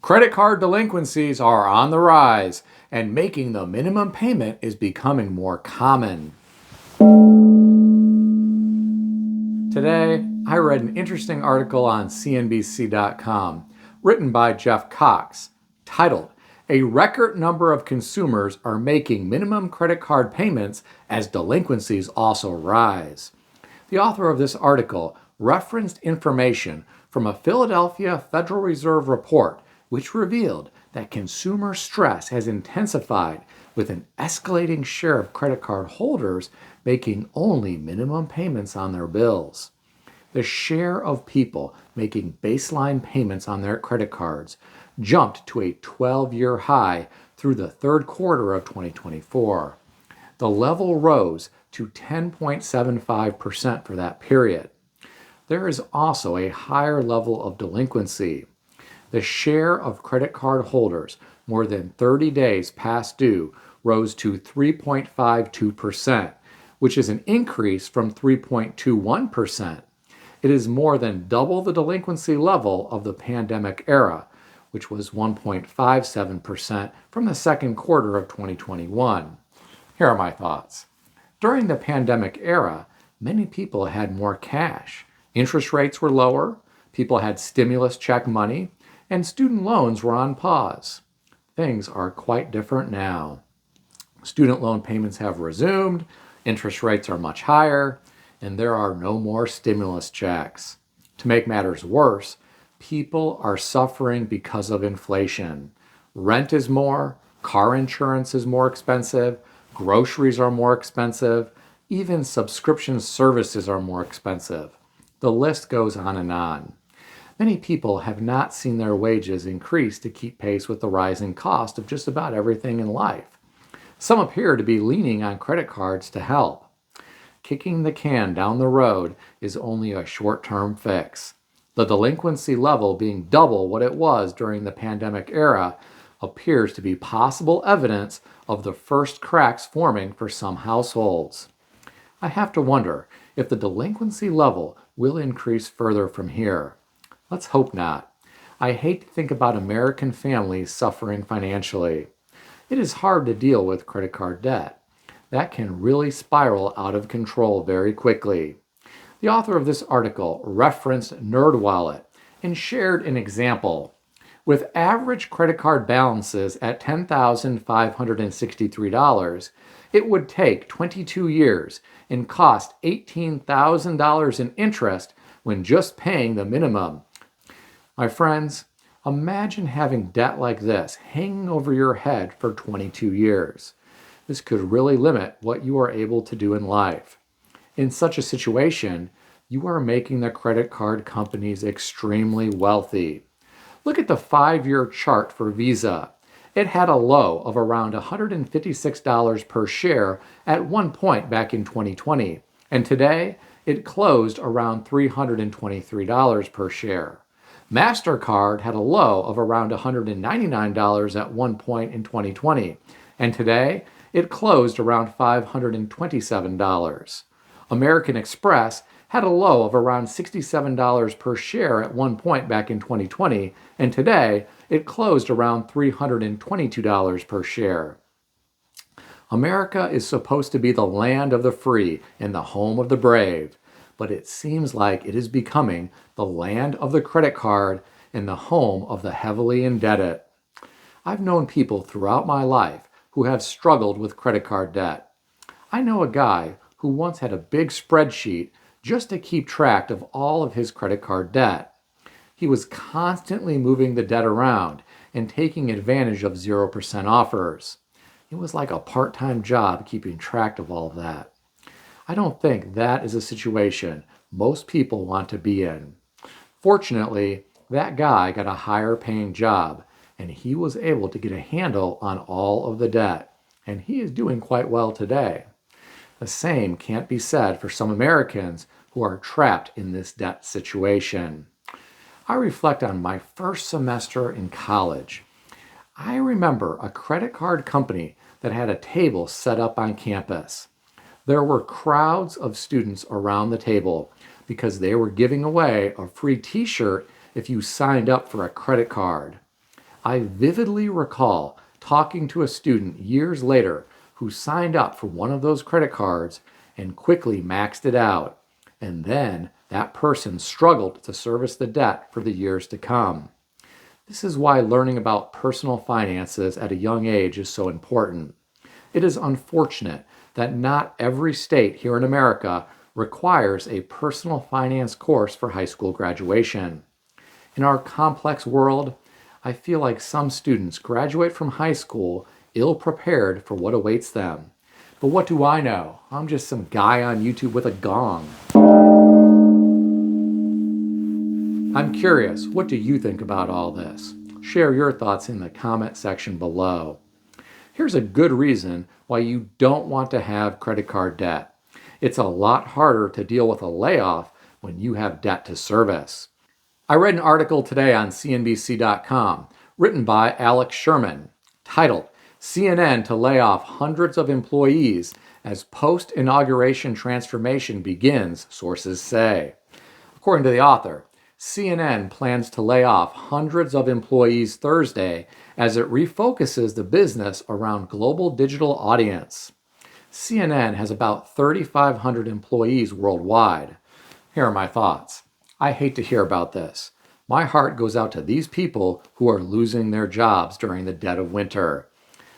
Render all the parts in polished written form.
Credit card delinquencies are on the rise, and making the minimum payment is becoming more common. Today, I read an interesting article on CNBC.com written by Jeff Cox, titled, "A Record Number of Consumers Are Making Minimum Credit Card Payments as Delinquencies Also Rise." The author of this article referenced information from a Philadelphia Federal Reserve report which revealed that consumer stress has intensified with an escalating share of credit card holders making only minimum payments on their bills. The share of people making baseline payments on their credit cards jumped to a 12-year high through the third quarter of 2024. The level rose to 10.75% for that period. There is also a higher level of delinquency. The share of credit card holders more than 30 days past due rose to 3.52%, which is an increase from 3.21%. It is more than double the delinquency level of the pandemic era, which was 1.57% from the second quarter of 2021. Here are my thoughts. During the pandemic era, many people had more cash. Interest rates were lower, people had stimulus check money, and student loans were on pause. Things are quite different now. Student loan payments have resumed, interest rates are much higher, and there are no more stimulus checks. To make matters worse, people are suffering because of inflation. Rent is more, car insurance is more expensive, groceries are more expensive, even subscription services are more expensive. The list goes on and on. Many people have not seen their wages increase to keep pace with the rising cost of just about everything in life. Some appear to be leaning on credit cards to help. Kicking the can down the road is only a short-term fix. The delinquency level being double what it was during the pandemic era appears to be possible evidence of the first cracks forming for some households. I have to wonder if the delinquency level will increase further from here. Let's hope not. I hate to think about American families suffering financially. It is hard to deal with credit card debt. That can really spiral out of control very quickly. The author of this article referenced NerdWallet and shared an example. With average credit card balances at $10,563, it would take 22 years and cost $18,000 in interest when just paying the minimum. My friends, imagine having debt like this hanging over your head for 22 years. This could really limit what you are able to do in life. In such a situation, you are making the credit card companies extremely wealthy. Look at the 5-year chart for Visa. It had a low of around $156 per share at one point back in 2020, and today it closed around $323 per share. MasterCard had a low of around $199 at one point in 2020, and today it closed around $527. American Express had a low of around $67 per share at one point back in 2020, and today it closed around $322 per share. America is supposed to be the land of the free and the home of the brave, but it seems like it is becoming the land of the credit card and the home of the heavily indebted. I've known people throughout my life who have struggled with credit card debt. I know a guy who once had a big spreadsheet just to keep track of all of his credit card debt. He was constantly moving the debt around and taking advantage of 0% offers. It was like a part-time job keeping track of all of that. I don't think that is a situation most people want to be in. Fortunately, that guy got a higher paying job and he was able to get a handle on all of the debt, and he is doing quite well today. The same can't be said for some Americans who are trapped in this debt situation. I reflect on my first semester in college. I remember a credit card company that had a table set up on campus. There were crowds of students around the table because they were giving away a free t-shirt if you signed up for a credit card. I vividly recall talking to a student years later who signed up for one of those credit cards and quickly maxed it out. And then that person struggled to service the debt for the years to come. This is why learning about personal finances at a young age is so important. It is unfortunate that not every state here in America requires a personal finance course for high school graduation. In our complex world, I feel like some students graduate from high school ill-prepared for what awaits them. But what do I know? I'm just some guy on YouTube with a gong. I'm curious, what do you think about all this? Share your thoughts in the comment section below. Here's a good reason why you don't want to have credit card debt. It's a lot harder to deal with a layoff when you have debt to service. I read an article today on CNBC.com written by Alex Sherman, titled, CNN to lay off hundreds of employees as post-inauguration transformation begins, sources say. According to the author, CNN plans to lay off hundreds of employees Thursday as it refocuses the business around global digital audience. CNN has about 3,500 employees worldwide. Here are my thoughts. I hate to hear about this. My heart goes out to these people who are losing their jobs during the dead of winter.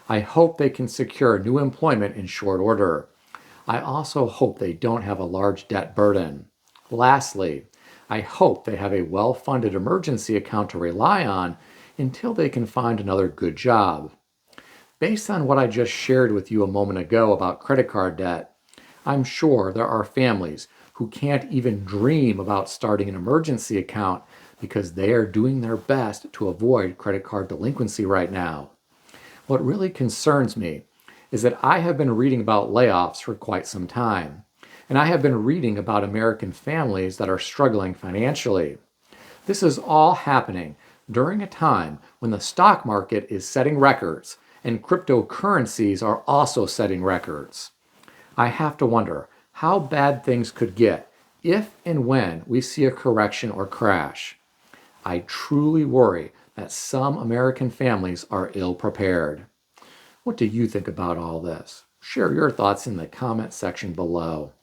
I hope they can secure new employment in short order. I also hope they don't have a large debt burden. Lastly, I hope they have a well-funded emergency account to rely on until they can find another good job. Based on what I just shared with you a moment ago about credit card debt, I'm sure there are families who can't even dream about starting an emergency account because they are doing their best to avoid credit card delinquency right now. What really concerns me is that I have been reading about layoffs for quite some time, and I have been reading about American families that are struggling financially. This is all happening during a time when the stock market is setting records and cryptocurrencies are also setting records. I have to wonder how bad things could get if and when we see a correction or crash. I truly worry that some American families are ill-prepared. What do you think about all this? Share your thoughts in the comment section below.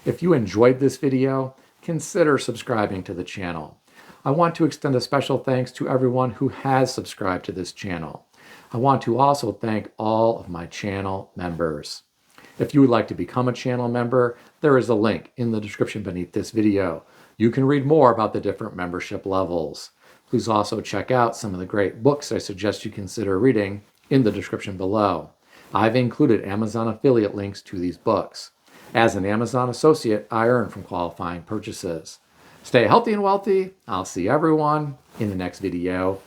If you enjoyed this video, consider subscribing to the channel. I want to extend a special thanks to everyone who has subscribed to this channel. I want to also thank all of my channel members. If you would like to become a channel member, there is a link in the description beneath this video. You can read more about the different membership levels. Please also check out some of the great books I suggest you consider reading in the description below. I've included Amazon affiliate links to these books. As an Amazon associate, I earn from qualifying purchases. Stay healthy and wealthy. I'll see everyone in the next video.